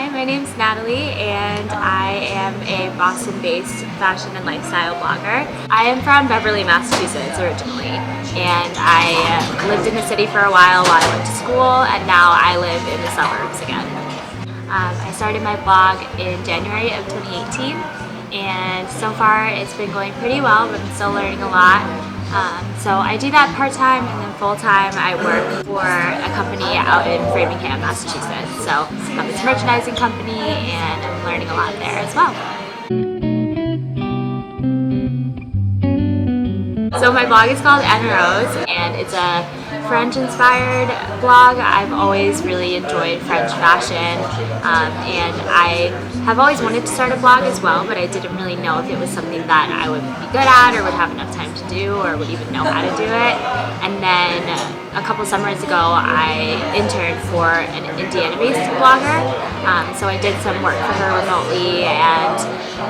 Hi, my name's Natalie and I am a Boston-based fashion and lifestyle blogger. I am from Beverly, Massachusetts originally, and I lived in the city for a while I went to school, and now I live in the suburbs again. I started my blog in January of 2018, and so far it's been going pretty well, but I'm still learning a lot. So I do that part-time, and then full-time I work for a company out in Framingham, Massachusetts. So it's a merchandising company, and I'm learning a lot there as well. So my blog is called En Rose, and it's a French-inspired blog. I've always really enjoyed French fashion, and I have always wanted to start a blog as well, but I didn't really know if it was something that I would be good at or would have enough time to do or would even know how to do it. And then a couple summers ago I interned for an Indiana-based blogger, so I did some work for her remotely and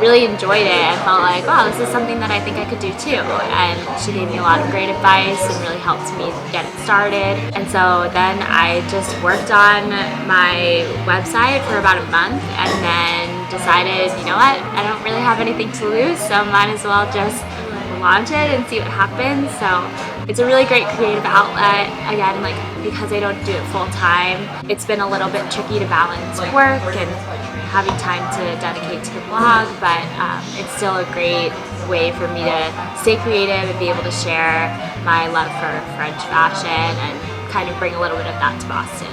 really enjoyed it and felt like, wow, this is something that I think I could do too. And she gave me a lot of great advice and really helped me get it started. And so then I just worked on my website for about a month and then decided, you know what, I don't really have anything to lose, so might as well just launch it and see what happens. So it's a really great creative outlet. Again, like, because I don't do it full time, it's been a little bit tricky to balance work and having time to dedicate to the blog, but it's still a great way for me to stay creative and be able to share my love for French fashion and kind of bring a little bit of that to Boston.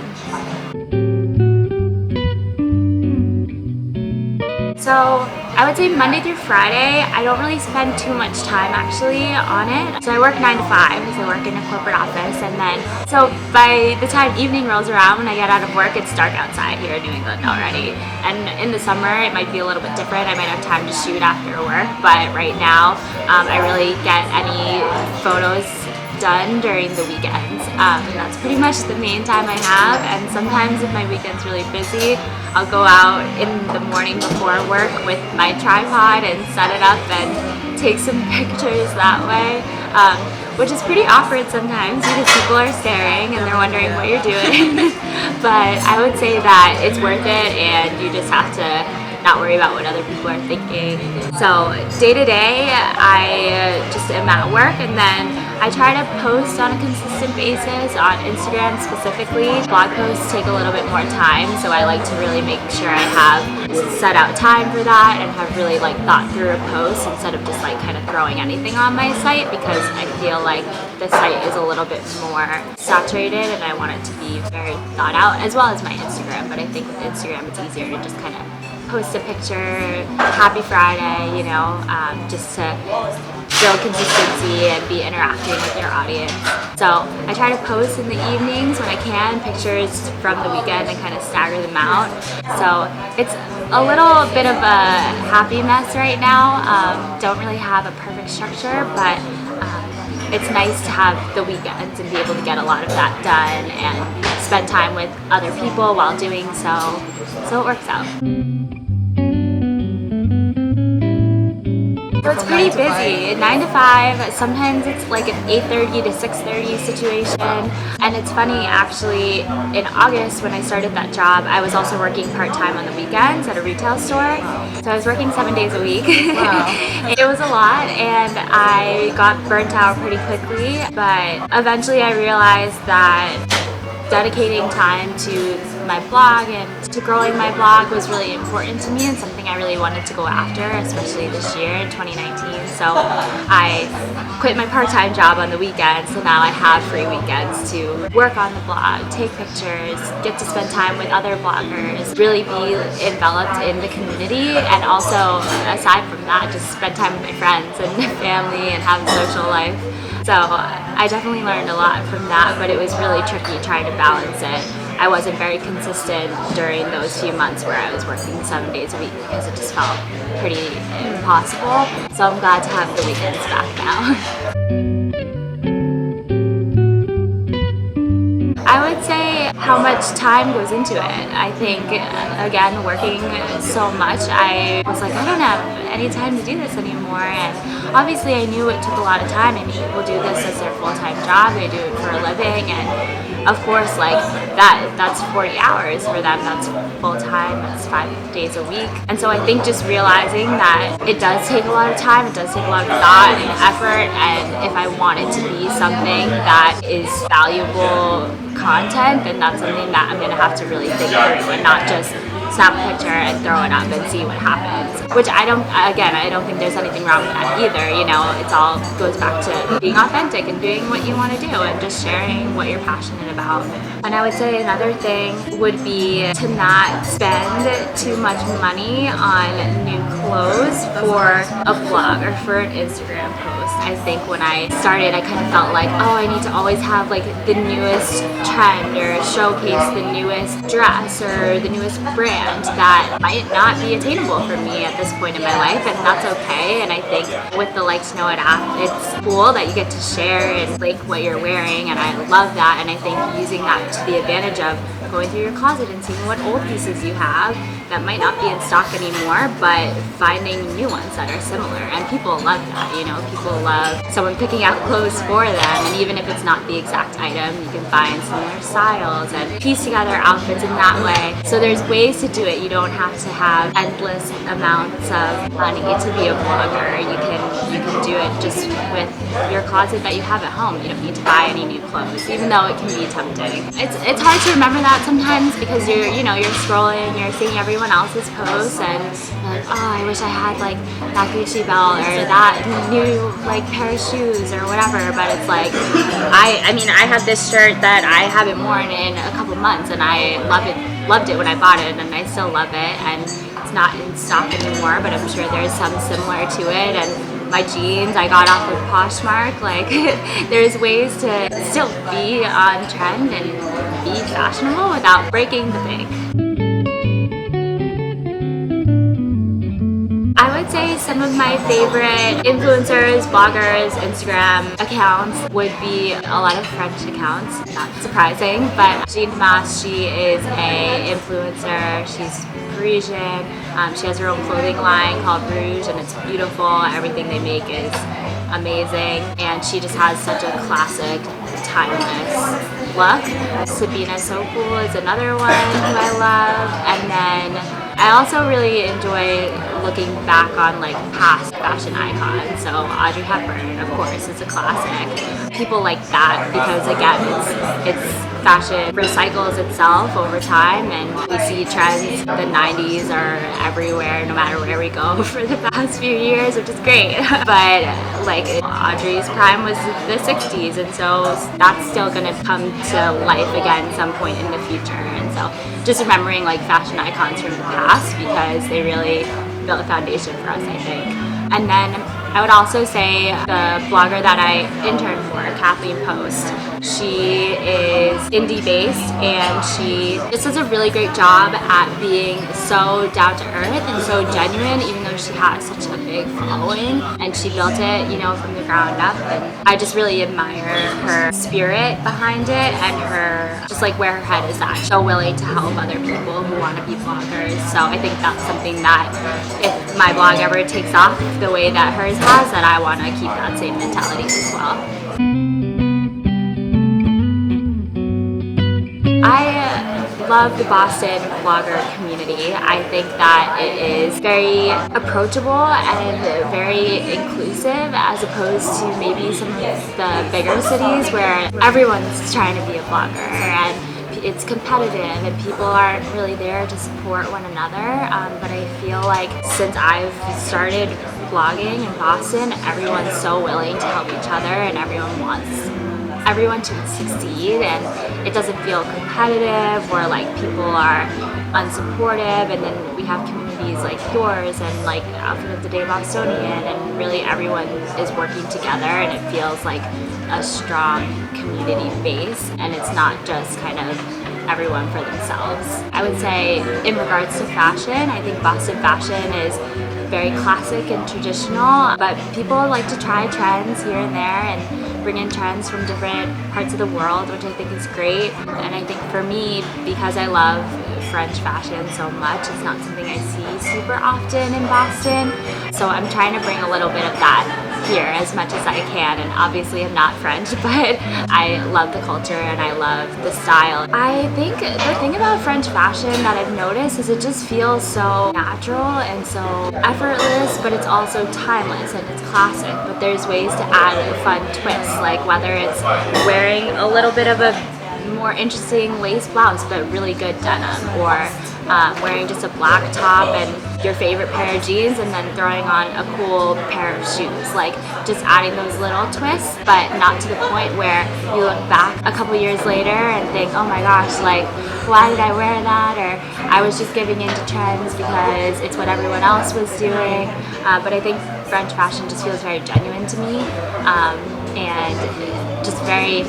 So I would say Monday through Friday, I don't really spend too much time actually on it. So I work 9 to 5 because I work in a corporate office, and then so by the time evening rolls around, when I get out of work, it's dark outside here in New England already. And in the summer, it might be a little bit different. I might have time to shoot after work, but right now, I really get any photos done during the weekends. And that's pretty much the main time I have, and sometimes if my weekend's really busy, I'll go out in the morning before work with my tripod and set it up and take some pictures that way, which is pretty awkward sometimes because people are staring and they're wondering what you're doing. But I would say that it's worth it, and you just have to not worry about what other people are thinking. So day to day, I just am at work, and then I try to post on a consistent basis on Instagram specifically. Blog posts take a little bit more time, so I like to really make sure I have set out time for that and have really thought through a post instead of just kind of throwing anything on my site, because I feel like the site is a little bit more saturated and I want it to be very thought out, as well as my Instagram. But I think with Instagram it's easier to just kind of post a picture, happy Friday, you know, just to build consistency and be interacting with your audience. So I try to post in the evenings when I can, pictures from the weekend, and kind of stagger them out. So it's a little bit of a happy mess right now. Don't really have a perfect structure, but it's nice to have the weekends and be able to get a lot of that done and spend time with other people while doing so. So it works out. So it's pretty busy, 9 to 5, sometimes it's like an 8:30 to 6:30 situation. And it's funny, actually, in August when I started that job, I was also working part-time on the weekends at a retail store. So I was working 7 days a week. Wow. It was a lot, and I got burnt out pretty quickly, but eventually I realized that dedicating time to my blog and to growing my blog was really important to me and something I really wanted to go after, especially this year in 2019. So I quit my part-time job on the weekends, so now I have free weekends to work on the blog, take pictures, get to spend time with other bloggers, really be enveloped in the community, and also, aside from that, just spend time with my friends and family and have a social life. So I definitely learned a lot from that, but it was really tricky trying to balance it. I wasn't very consistent during those few months where I was working 7 days a week because it just felt pretty impossible. So I'm glad to have the weekends back now. I would say how much time goes into it. I think, again, working so much, I was like, I don't have any time to do this anymore. And obviously I knew it took a lot of time. I mean, people do this as their full-time job, they do it for a living, and of course, like that's 40 hours for them. That's full time. That's 5 days a week. And so I think just realizing that it does take a lot of time, it does take a lot of thought and effort, and if I want it to be something that is valuable content, then that's something that I'm gonna have to really think through and not just snap a picture and throw it up and see what happens. Which I don't think there's anything wrong with that either. You know, it's all goes back to being authentic and doing what you want to do and just sharing what you're passionate about. And I would say another thing would be to not spend too much money on new clothes for a vlog or for an Instagram post. I think when I started, I kind of felt like, oh, I need to always have like the newest trend or showcase the newest dress or the newest brand that might not be attainable for me at this point in my life, and that's okay. And I think with the Like to Know It app, it's cool that you get to share and like what you're wearing, and I love that. And I think using that to the advantage of going through your closet and seeing what old pieces you have that might not be in stock anymore, but finding new ones that are similar. And people love that, you know, people love someone picking out clothes for them, and even if it's not the exact item, you can find similar styles and piece together outfits in that way. So there's ways to do it. You don't have to have endless amounts of money to be a vlogger. You can do it just with your closet that you have at home. You don't need to buy any new clothes, even though it can be tempting. It's hard to remember that sometimes because you're scrolling, you're seeing everyone else's posts, and you're like, oh, I wish I had like that Gucci belt or that new like pair of shoes or whatever. But it's like, I mean, I have this shirt that I haven't worn in a couple months, and I loved it when I bought it, and I still love it. And it's not in stock anymore, but I'm sure there's some similar to it. And my jeans I got off of Poshmark. Like, there's ways to still be on trend and be fashionable without breaking the bank. I would say some of my favorite influencers, bloggers, Instagram accounts would be a lot of French accounts. Not surprising, but Jean Damas, she is a influencer. She's Parisian. She has her own clothing line called Rouge, and it's beautiful. Everything they make is amazing, and she just has such a classic, timeless look. Sabina So Cool is another one who I love, and then I also really enjoy looking back on like past fashion icons. So Audrey Hepburn, of course, is a classic. People like that because again, it's fashion recycles itself over time, and we see trends. The 90s are everywhere, no matter where we go for the past few years, which is great. But like Audrey's prime was the 60s, and so that's still gonna come to life again some point in the future. And so just remembering like fashion icons from the past, because they really built a foundation for us, I think. And then I would also say the blogger that I interned for, Kathleen Post, she is indie-based, and she just does a really great job at being so down to earth and so genuine, even though she has such a big following, and she built it, you know, from the ground up. And I just really admire her spirit behind it and her, just like where her head is at. So willing to help other people who want to be bloggers. So I think that's something that if my blog ever takes off the way that hers has, that I want to keep that same mentality as well. I love the Boston blogger community. I think that it is very approachable and very inclusive, as opposed to maybe some of the bigger cities where everyone's trying to be a blogger and it's competitive and people aren't really there to support one another. But I feel like since I've started blogging in Boston, everyone's so willing to help each other, and everyone wants everyone to succeed, and it doesn't feel competitive or like people are unsupportive. And then we have communities like yours and like Outfit of the Day Bostonian, and really everyone is working together, and it feels like a strong community base, and it's not just kind of everyone for themselves. I would say in regards to fashion, I think Boston fashion is very classic and traditional, but people like to try trends here and there and bring in trends from different parts of the world, which I think is great. And I think for me, because I love French fashion so much, it's not something I see super often in Boston. So I'm trying to bring a little bit of that here as much as I can, and obviously I'm not French, but I love the culture and I love the style. I think the thing about French fashion that I've noticed is it just feels so natural and so effortless, but it's also timeless and it's classic, but there's ways to add a fun twist, like whether it's wearing a little bit of a more interesting lace blouse but really good denim, or wearing just a black top and your favorite pair of jeans and then throwing on a cool pair of shoes. Like just adding those little twists, but not to the point where you look back a couple years later and think, oh my gosh, like why did I wear that, or I was just giving into trends because it's what everyone else was doing. But I think French fashion just feels very genuine to me, and just very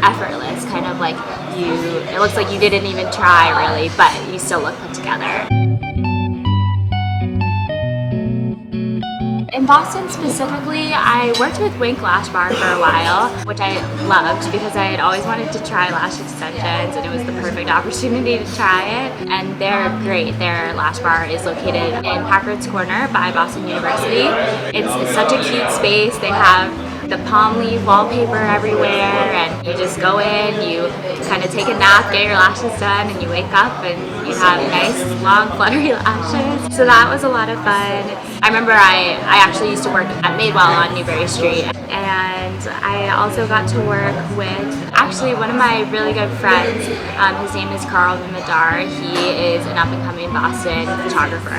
effortless, kind of like it looks like you didn't even try really, but you still look put together. In Boston specifically, I worked with Wink Lash Bar for a while, which I loved because I had always wanted to try lash extensions and it was the perfect opportunity to try it. And they're great. Their lash bar is located in Packard's Corner by Boston University. It's such a cute space. They have the palm leaf wallpaper everywhere, and you just go in, you kind of take a nap, get your lashes done, and you wake up and you have nice long fluttery lashes. So that was a lot of fun. I remember I actually used to work at Madewell on Newbury Street, and I also got to work with actually one of my really good friends. His name is Carl Vimadar. He is an up-and-coming Boston photographer.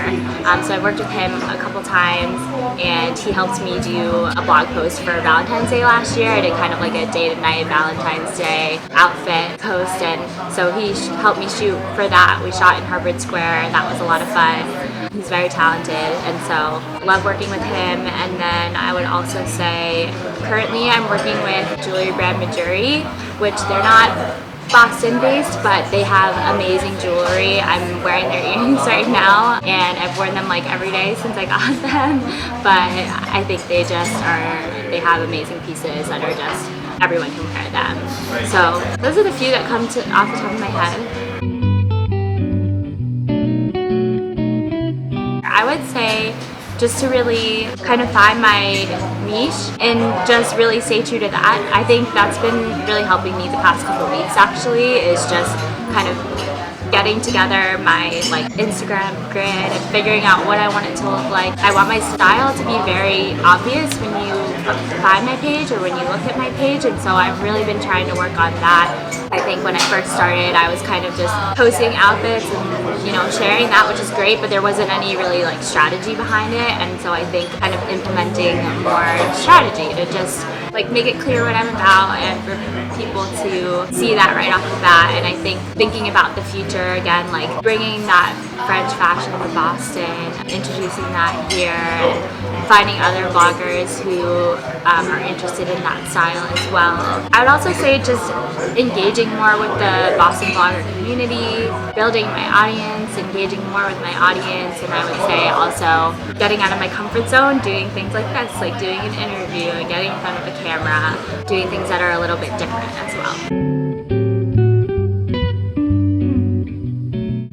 So I worked with him a couple times, and he helped me do a blog post for Valentine's Day last year. I did kind of like a day to night Valentine's Day outfit post, and so he helped me shoot for that. We shot in Harvard Square, and that was a lot of fun. He's very talented, and so love working with him. And then I would also say currently I'm working with jewelry brand Mudita, which they're not Boston based, but they have amazing jewelry. I'm wearing their earrings right now, and I've worn them like every day since I got them, but I think they have amazing pieces that are just, everyone can wear them. So those are the few that come off the top of my head. I would say just to really kind of find my niche and just really stay true to that. I think that's been really helping me the past couple weeks actually, is just kind of getting together my like Instagram grid and figuring out what I want it to look like. I want my style to be very obvious when you find my page or when you look at my page, and so I've really been trying to work on that. I think when I first started, I was kind of just posting outfits and, you know, sharing that, which is great, but there wasn't any really like strategy behind it, and so I think kind of implementing more strategy to just like make it clear what I'm about and for people to see that right off the bat. And I think thinking about the future again, like bringing that French fashion to Boston, introducing that here, and finding other bloggers who are interested in that style as well. I would also say just engaging more with the Boston blogger community, building my audience, engaging more with my audience, and I would say also getting out of my comfort zone, doing things like this, like doing an interview and getting in front of a camera, doing things that are a little bit different as well.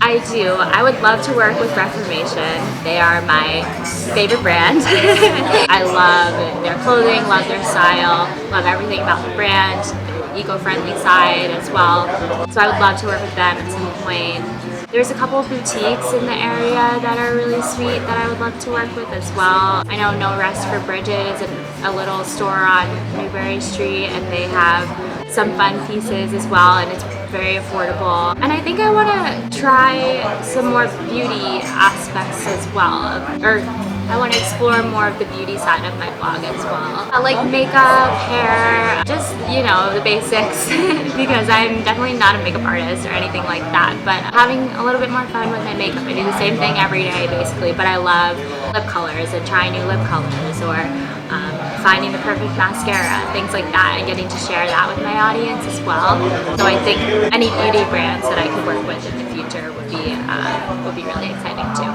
I do. I would love to work with Reformation. They are my favorite brand. I love their clothing, love their style, love everything about the brand, the eco-friendly side as well. So I would love to work with them at some point. There's a couple of boutiques in the area that are really sweet that I would love to work with as well. I know No Rest for Bridget is a little store on Newbury Street, and they have some fun pieces as well, and it's very affordable. And I think I want to try some more beauty aspects as well, or I want to explore more of the beauty side of my blog as well. I like makeup, hair, just, you know, the basics because I'm definitely not a makeup artist or anything like that, but having a little bit more fun with my makeup. I do the same thing every day basically, but I love lip colors and trying new lip colors, or finding the perfect mascara, things like that, and getting to share that with my audience as well. So I think any beauty brands that I could work with in the future would be really exciting too.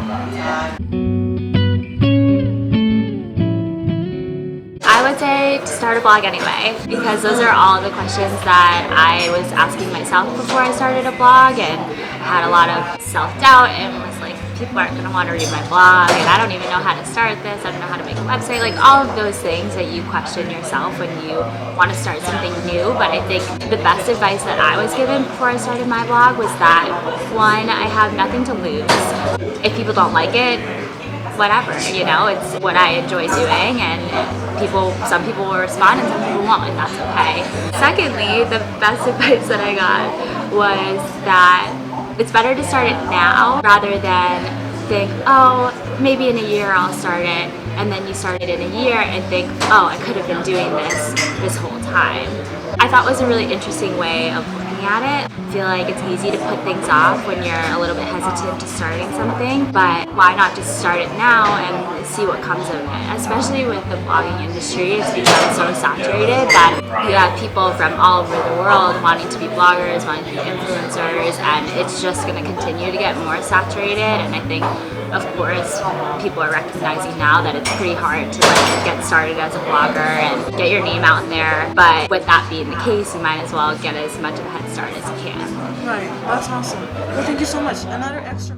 I would say to start a blog anyway, because those are all the questions that I was asking myself before I started a blog, and I had a lot of self-doubt and was like people aren't going to want to read my blog, and I don't even know how to start this, I don't know how to make a website, like all of those things that you question yourself when you want to start something new. But I think the best advice that I was given before I started my blog was that, one, I have nothing to lose. If people don't like it, whatever, you know, it's what I enjoy doing, and some people will respond and some people won't, and that's okay. Secondly, the best advice that I got was that it's better to start it now rather than think, oh, maybe in a year I'll start it, and then you start it in a year and think, oh, I could have been doing this whole time. I thought it was a really interesting way of looking at it. I feel like it's easy to put things off when you're a little bit hesitant to starting something, but why not just start it now and see what comes of it? Especially with the blogging industry, it's become so saturated that you have people from all over the world wanting to be bloggers, wanting to be influencers, and it's just going to continue to get more saturated. And I think, of course, people are recognizing now that it's pretty hard to get started as a blogger and get your name out there. But with that being the case, you might as well get as much of a head start as you can. Right, that's awesome. Well, thank you so much. Another extra